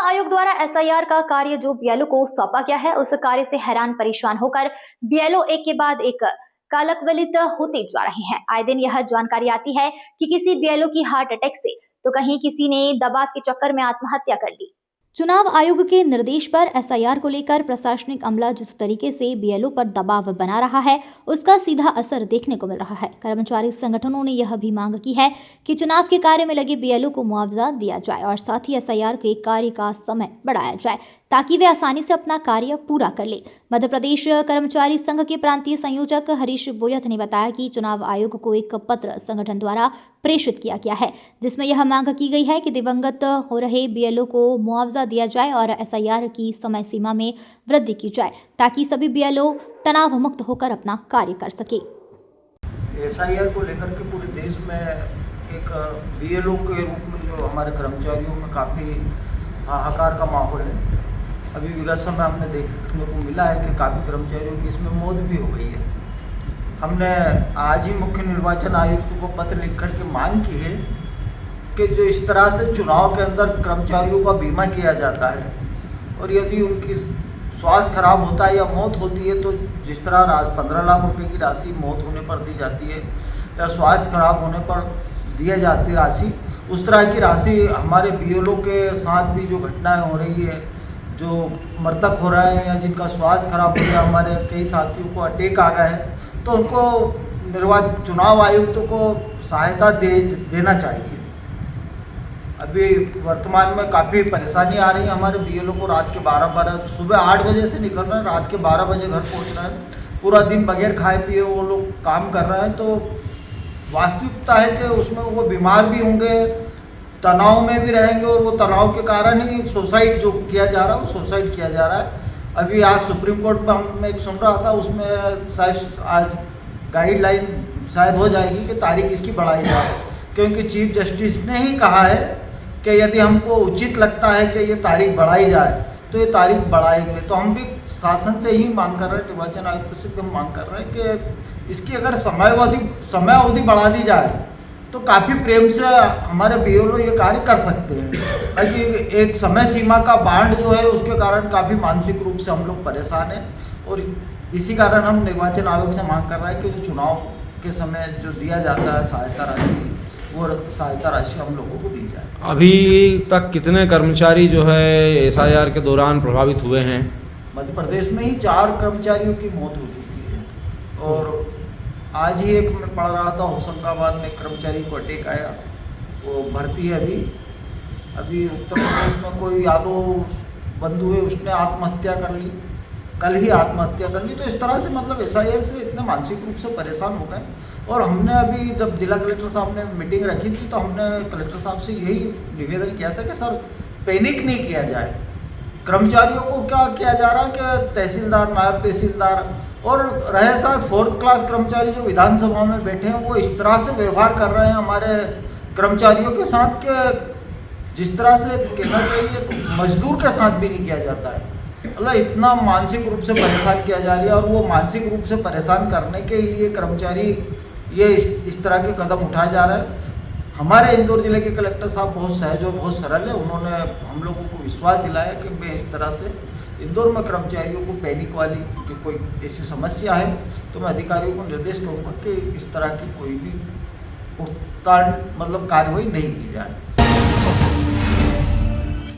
आयोग द्वारा एसआईआर का कार्य जो बीएलओ को सौंपा गया है, उस कार्य से हैरान परेशान होकर बीएलओ एक के बाद एक कालकवलित होते जा रहे हैं। आए दिन यह जानकारी आती है कि किसी बीएलओ की हार्ट अटैक से, तो कहीं किसी ने दबाव के चक्कर में आत्महत्या कर ली। चुनाव आयोग के निर्देश पर एसआईआर को लेकर प्रशासनिक अमला जिस तरीके से बीएलओ पर दबाव बना रहा है, उसका सीधा असर देखने को मिल रहा है। कर्मचारी संगठनों ने यह भी मांग की है कि चुनाव के कार्य में लगे बीएलओ को मुआवजा दिया जाए और साथ ही एसआईआर के कार्य का समय बढ़ाया जाए ताकि वे आसानी से अपना कार्य पूरा कर ले। मध्य प्रदेश कर्मचारी संघ के प्रांतीय संयोजक हरीश बोयत ने बताया कि चुनाव आयोग को एक पत्र संगठन द्वारा प्रेषित किया गया है, जिसमें यह मांग की गई है कि दिवंगत हो रहे बीएलओ को मुआवजा दिया जाए और एसआईआर की समय सीमा में वृद्धि की जाए ताकि सभी बीएलओ तनाव मुक्त होकर अपना कार्य कर सके। एसआईआर को लेकर के पूरे देश में एक बीएलओ के रूप में जो हमारे कर्मचारियों में काफ़ी हाहाकार का माहौल है। अभी विगत समय हमने देखने को मिला है कि काफ़ी कर्मचारियों की इसमें मौत भी हो गई है। हमने आज ही मुख्य निर्वाचन आयुक्त को पत्र लिख कर के मांग की है कि जो इस तरह से चुनाव के अंदर कर्मचारियों का बीमा किया जाता है और यदि उनकी स्वास्थ्य खराब होता है या मौत होती है, तो जिस तरह 15 लाख रुपए की राशि मौत होने पर दी जाती है या स्वास्थ्य खराब होने पर दी जाती है राशि, उस तरह की राशि हमारे बीएलओ के साथ भी जो घटनाएं हो रही है, जो मृतक हो रहे हैं या जिनका स्वास्थ्य खराब हो गया, हमारे कई साथियों को अटैक आ गया है, तो उनको चुनाव आयुक्त को सहायता देना चाहिए। अभी वर्तमान में काफ़ी परेशानी आ रही है हमारे बीएलओ को। रात के 12 सुबह 8 बजे से निकल रहे हैं, रात के 12 बजे घर पहुंचना है। पूरा दिन बगैर खाए पिए वो लोग काम कर रहे हैं। तो वास्तविकता है कि उसमें वो बीमार भी होंगे, तनाव में भी रहेंगे और वो तनाव के कारण ही सुसाइड जो किया जा रहा है, वो सुसाइड किया जा रहा है। अभी आज सुप्रीम कोर्ट में मैं एक सुन रहा था, उसमें शायद आज गाइडलाइन शायद हो जाएगी कि तारीख इसकी बढ़ाई जाए, क्योंकि चीफ जस्टिस ने ही कहा है कि यदि हमको उचित लगता है कि ये तारीख बढ़ाई जाए तो ये तारीख बढ़ाएंगे। तो हम भी शासन से ही मांग कर रहे हैं, निर्वाचन आयुक्त से भी हम मांग कर रहे हैं कि इसकी अगर समय अवधि बढ़ा दी जाए तो काफ़ी प्रेम से हमारे बीएलओ ये कार्य कर सकते हैं। ताकि एक समय सीमा का बांध जो है उसके कारण काफ़ी मानसिक रूप से हम लोग परेशान हैं और इसी कारण हम निर्वाचन आयोग से मांग कर रहे हैं कि जो चुनाव के समय जो दिया जाता है सहायता राशि, वो सहायता राशि हम लोगों को दी जाए। अभी तक कितने कर्मचारी जो है एसआईआर के दौरान प्रभावित हुए हैं? मध्य प्रदेश में ही 4 कर्मचारियों की मौत हो चुकी है और आज ही एक मैं पढ़ रहा था, होशंगाबाद में कर्मचारी को अटैक आया, वो भर्ती है अभी उत्तर प्रदेश में कोई यादव बंधु है, उसने आत्महत्या कर ली, कल ही आत्महत्या कर ली। तो इस तरह से मतलब एसआईआर से इतने मानसिक रूप से परेशान हो गए। और हमने अभी जब जिला कलेक्टर साहब ने मीटिंग रखी थी तो हमने कलेक्टर साहब से यही निवेदन किया था कि सर पैनिक नहीं किया जाए। कर्मचारियों को क्या किया जा रहा है कि तहसीलदार, नायब तहसीलदार और रहे साहब 4th क्लास कर्मचारी जो विधानसभा में बैठे हैं, वो इस तरह से व्यवहार कर रहे हैं हमारे कर्मचारियों के साथ कि जिस तरह से कहना चाहिए मजदूर के साथ भी नहीं किया जाता है। मतलब इतना मानसिक रूप से परेशान किया जा रहा है और वो मानसिक रूप से परेशान करने के लिए कर्मचारी ये इस तरह के कदम उठाए जा रहे हैं। हमारे इंदौर जिले के कलेक्टर साहब बहुत सहज और बहुत सरल है, उन्होंने हम लोगों को विश्वास दिलाया कि मैं इस तरह से इंदौर में कर्मचारियों को पैनिक वाली कि कोई ऐसी समस्या है तो मैं अधिकारियों को निर्देश करूँगा कि इस तरह की कोई भी भुगतान मतलब कार्रवाई नहीं की जाए।